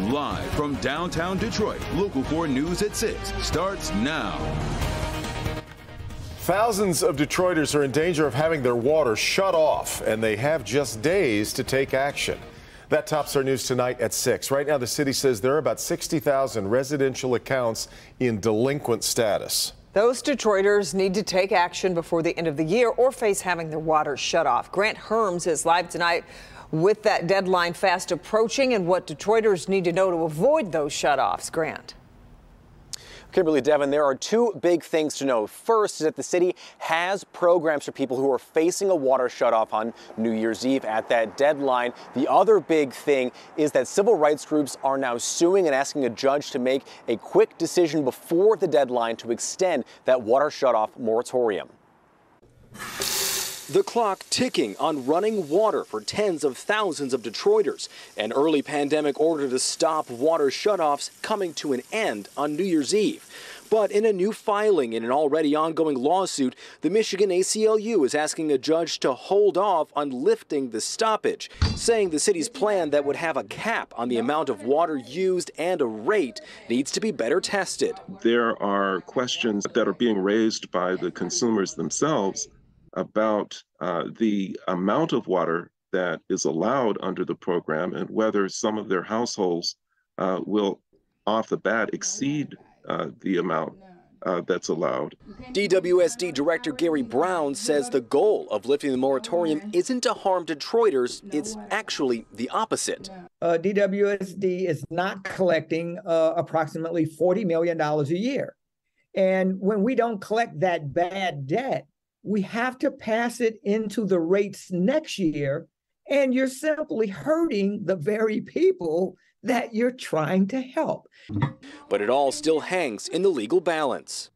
Live from downtown Detroit, Local 4 News at 6 starts now. Thousands of Detroiters are in danger of having their water shut off, and they have just days to take action. That tops our news tonight at 6. Right now, the city says there are about 60,000 residential accounts in delinquent status. Those Detroiters need to take action before the end of the year or face having their water shut off. Grant Herms is live tonight with that deadline fast approaching and what Detroiters need to know to avoid those shutoffs. Grant. Kimberly, Devin, there are two big things to know. First is that the city has programs for people who are facing a water shutoff on New Year's Eve at that deadline. The other big thing is that civil rights groups are now suing and asking a judge to make a quick decision before the deadline to extend that water shutoff moratorium. The clock ticking on running water for tens of thousands of Detroiters. An early pandemic order to stop water shutoffs coming to an end on New Year's Eve. But in a new filing in an already ongoing lawsuit, the Michigan ACLU is asking a judge to hold off on lifting the stoppage, saying the city's plan that would have a cap on the amount of water used and a rate needs to be better tested. There are questions that are being raised by the consumers themselves about the amount of water that is allowed under the program and whether some of their households will off the bat exceed the amount that's allowed. DWSD Director Gary Brown says the goal of lifting the moratorium isn't to harm Detroiters, it's actually the opposite. DWSD is not collecting approximately $40 million a year. And when we don't collect that bad debt, we have to pass it into the rates next year, and you're simply hurting the very people that you're trying to help. But it all still hangs in the legal balance.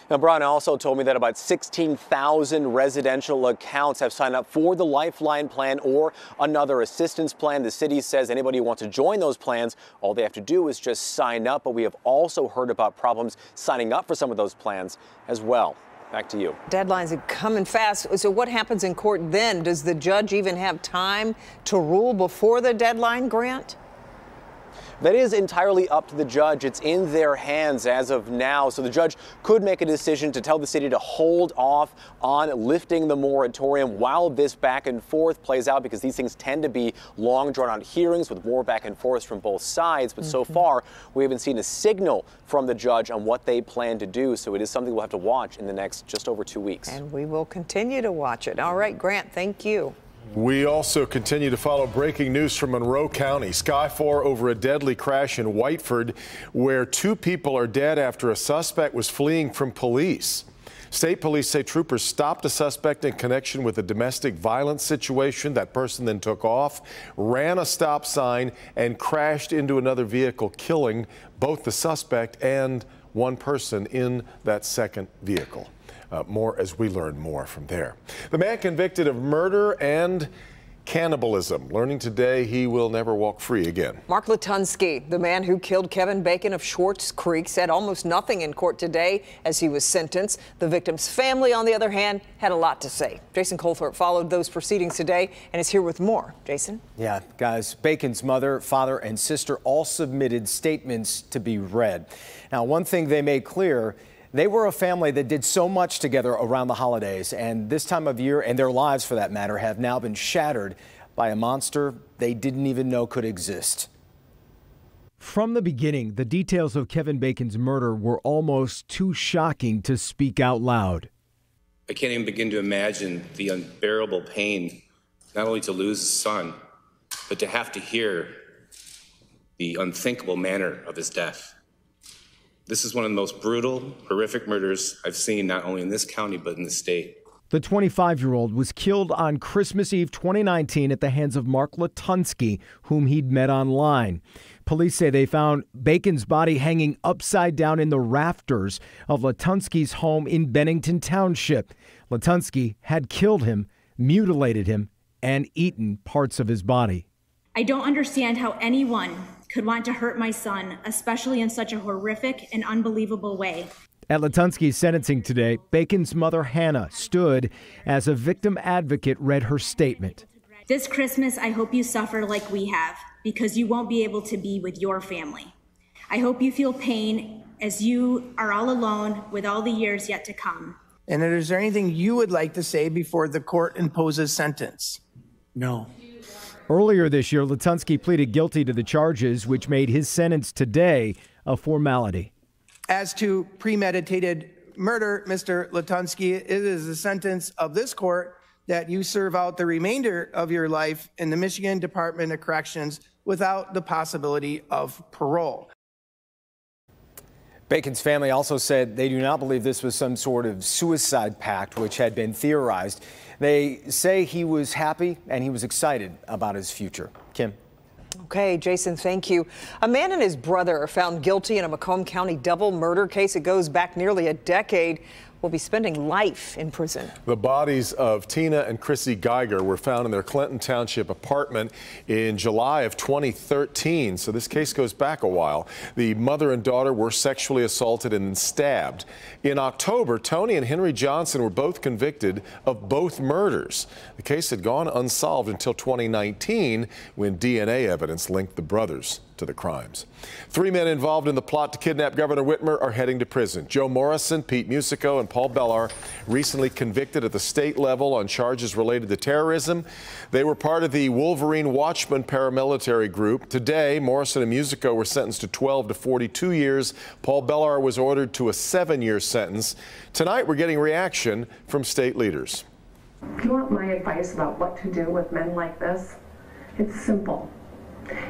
Now, Brian also told me that about 16,000 residential accounts have signed up for the Lifeline plan or another assistance plan. The city says anybody who wants to join those plans, all they have to do is just sign up. But we have also heard about problems signing up for some of those plans as well. Back to you. Deadlines are coming fast. So what happens in court then? Does the judge even have time to rule before the deadline, Grant? That is entirely up to the judge. It's in their hands as of now. So the judge could make a decision to tell the city to hold off on lifting the moratorium while this back and forth plays out, because these things tend to be long drawn out hearings with more back and forth from both sides. But so far, we haven't seen a signal from the judge on what they plan to do. So it is something we'll have to watch in the next just over 2 weeks. And we will continue to watch it. All right, Grant, thank you. We also continue to follow breaking news from Monroe County. Sky 4 over a deadly crash in Whiteford, where 2 people are dead after a suspect was fleeing from police. State police say troopers stopped a suspect in connection with a domestic violence situation. That person then took off, ran a stop sign, and crashed into another vehicle, killing both the suspect and one person in that second vehicle. More as we learn more from there. The man convicted of murder and cannibalism, learning today he will never walk free again. Mark Latunsky, the man who killed Kevin Bacon of Schwartz Creek, said almost nothing in court today as he was sentenced. The victim's family, on the other hand, had a lot to say. Jason Colthorpe followed those proceedings today and is here with more. Jason? Yeah, guys, Bacon's mother, father, and sister all submitted statements to be read. Now, one thing they made clear: they were a family that did so much together around the holidays, and this time of year, and their lives for that matter, have now been shattered by a monster they didn't even know could exist. From the beginning, the details of Kevin Bacon's murder were almost too shocking to speak out loud. I can't even begin to imagine the unbearable pain, not only to lose a son, but to have to hear the unthinkable manner of his death. This is one of the most brutal, horrific murders I've seen, not only in this county, but in the state. The 25-year-old was killed on Christmas Eve 2019 at the hands of Mark Latunsky, whom he'd met online. Police say they found Bacon's body hanging upside down in the rafters of Latunsky's home in Bennington Township. Latunsky had killed him, mutilated him, and eaten parts of his body. I don't understand how anyone could want to hurt my son, especially in such a horrific and unbelievable way. At Latunsky's sentencing today, Bacon's mother, Hannah, stood as a victim advocate, read her statement. This Christmas, I hope you suffer like we have, because you won't be able to be with your family. I hope you feel pain as you are all alone with all the years yet to come. And is there anything you would like to say before the court imposes sentence? No. Earlier this year, Latunsky pleaded guilty to the charges, which made his sentence today a formality. As to premeditated murder, Mr. Latunsky, it is the sentence of this court that you serve out the remainder of your life in the Michigan Department of Corrections without the possibility of parole. Bacon's family also said they do not believe this was some sort of suicide pact, which had been theorized. They say he was happy and he was excited about his future. Kim. Okay, Jason, thank you. A man and his brother are found guilty in a Macomb County double murder case. It goes back nearly a decade. Will be spending life in prison. The bodies of Tina and Chrissy Geiger were found in their Clinton Township apartment in July of 2013. So this case goes back a while. The mother and daughter were sexually assaulted and stabbed. In October, Tony and Henry Johnson were both convicted of both murders. The case had gone unsolved until 2019 when DNA evidence linked the brothers to the crimes. 3 men involved in the plot to kidnap Governor Whitmer are heading to prison. Joe Morrison, Pete Musico, and Paul Bellar recently convicted at the state level on charges related to terrorism. They were part of the Wolverine Watchman paramilitary group. Today, Morrison and Musico were sentenced to 12 to 42 years. Paul Bellar was ordered to a 7-year sentence. Tonight, we're getting reaction from state leaders. If you want my advice about what to do with men like this, it's simple.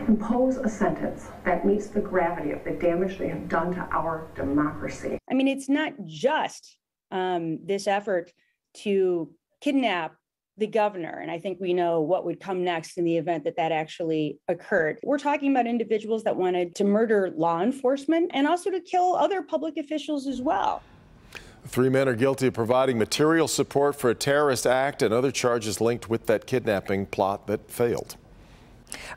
Impose a sentence that meets the gravity of the damage they have done to our democracy. I mean, it's not just this effort to kidnap the governor, and I think we know what would come next in the event that that actually occurred. We're talking about individuals that wanted to murder law enforcement and also to kill other public officials as well. The 3 men are guilty of providing material support for a terrorist act and other charges linked with that kidnapping plot that failed.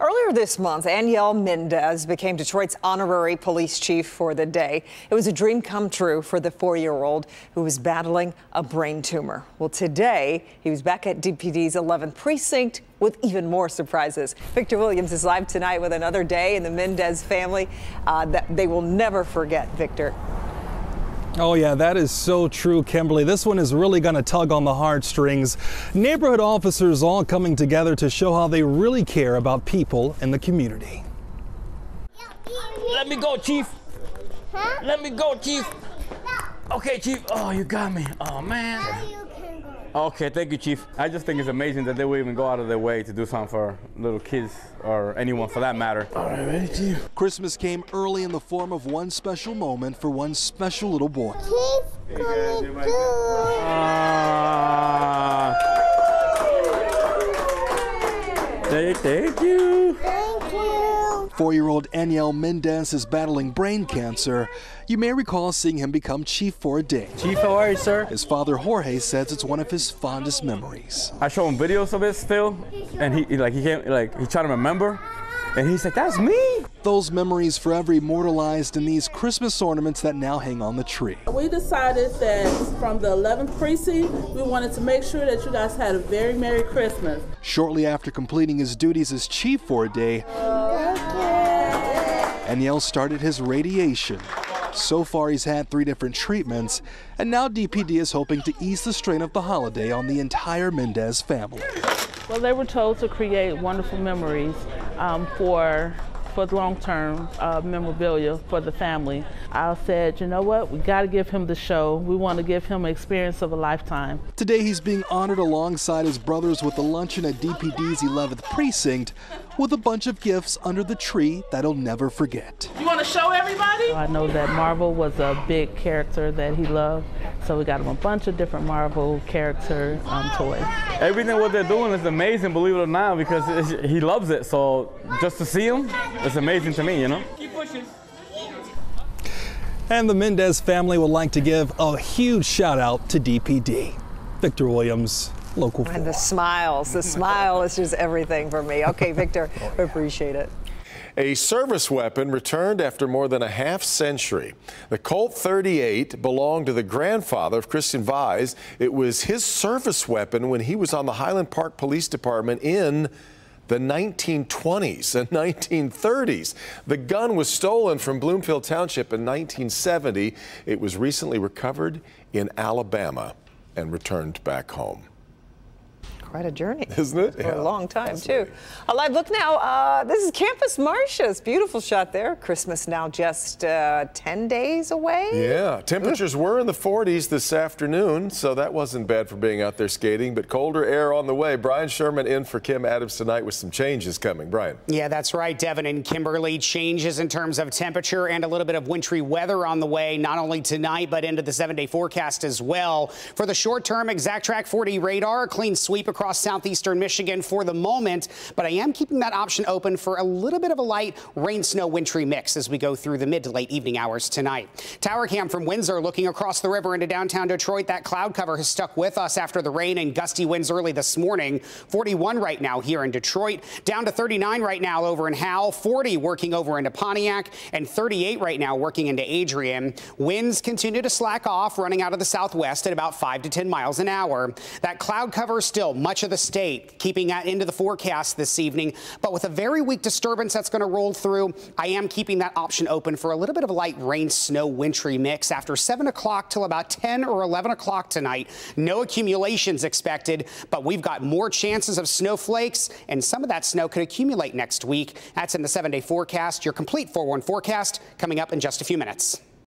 Earlier this month, Aniel Mendez became Detroit's honorary police chief for the day. It was a dream come true for the 4-year-old who was battling a brain tumor. Well, today he was back at DPD's 11th precinct with even more surprises. Victor Williams is live tonight with another day in the Mendez family that they will never forget. Victor. Oh yeah, that is so true, Kimberly. This one is really going to tug on the heartstrings. Neighborhood officers all coming together to show how they really care about people in the community. Let me go, Chief. Huh? Let me go, Chief. Okay, Chief. Oh, you got me. Oh, man. Okay, thank you, Chief. I just think it's amazing that they would even go out of their way to do something for little kids or anyone for that matter. All right, ready, Chief? Christmas came early in the form of one special moment for one special little boy. Chief, coming through. Thank you. 4-year-old Aniel Mendez is battling brain cancer. You may recall seeing him become chief for a day. Chief, how are you, sir? His father, Jorge, says it's one of his fondest memories. I show him videos of it still, and he trying to remember, and he's like, that's me. Those memories forever immortalized in these Christmas ornaments that now hang on the tree. We decided that from the 11th precinct, we wanted to make sure that you guys had a very Merry Christmas. Shortly after completing his duties as chief for a day, Aniel started his radiation. So far, he's had 3 different treatments, and now DPD is hoping to ease the strain of the holiday on the entire Mendez family. Well, they were told to create wonderful memories for long-term memorabilia for the family. I said, you know what, we got to give him the show. We want to give him an experience of a lifetime. Today, he's being honored alongside his brothers with a luncheon at DPD's 11th precinct with a bunch of gifts under the tree that he'll never forget. You want to show everybody? I know that Marvel was a big character that he loved, so we got him a bunch of different Marvel character toys. Everything what they're doing is amazing, believe it or not, because he loves it. So just to see him, it's amazing to me, you know? Keep pushing. And the Mendez family would like to give a huge shout out to DPD. Victor Williams, Local 4. And the smile is just everything for me. Okay, Victor, we appreciate it. A service weapon returned after more than a half-century. The Colt 38 belonged to the grandfather of Christian Vise. It was his service weapon when he was on the Highland Park Police Department in the 1920s and 1930s. The gun was stolen from Bloomfield Township in 1970. It was recently recovered in Alabama and returned back home. Quite a journey. Isn't it? For a long time, too. A live look now. This is Campus Martius. Beautiful shot there. Christmas now just 10 days away. Yeah. Temperatures were in the 40s this afternoon, so that wasn't bad for being out there skating, but colder air on the way. Brian Sherman in for Kim Adams tonight with some changes coming. Brian. Yeah, that's right, Devin and Kimberly. Changes in terms of temperature and a little bit of wintry weather on the way, not only tonight, but into the 7-day forecast as well. For the short term, ExactTrack 4D radar, clean sweep across southeastern Michigan for the moment, but I am keeping that option open for a little bit of a light rain, snow, wintry mix as we go through the mid to late evening hours tonight. Tower cam from Windsor looking across the river into downtown Detroit. That cloud cover has stuck with us after the rain and gusty winds early this morning. 41 right now here in Detroit, down to 39 right now over in Howell, 40 working over into Pontiac, and 38 right now working into Adrian. Winds continue to slack off, running out of the southwest at about 5 to 10 miles an hour. That cloud cover still much of the state, keeping that into the forecast this evening. But with a very weak disturbance that's going to roll through, I am keeping that option open for a little bit of a light rain, snow, wintry mix after 7 o'clock till about 10 or 11 o'clock tonight. No accumulations expected, but we've got more chances of snowflakes, and some of that snow could accumulate next week. That's in the 7-day forecast. Your complete 4-1 forecast coming up in just a few minutes.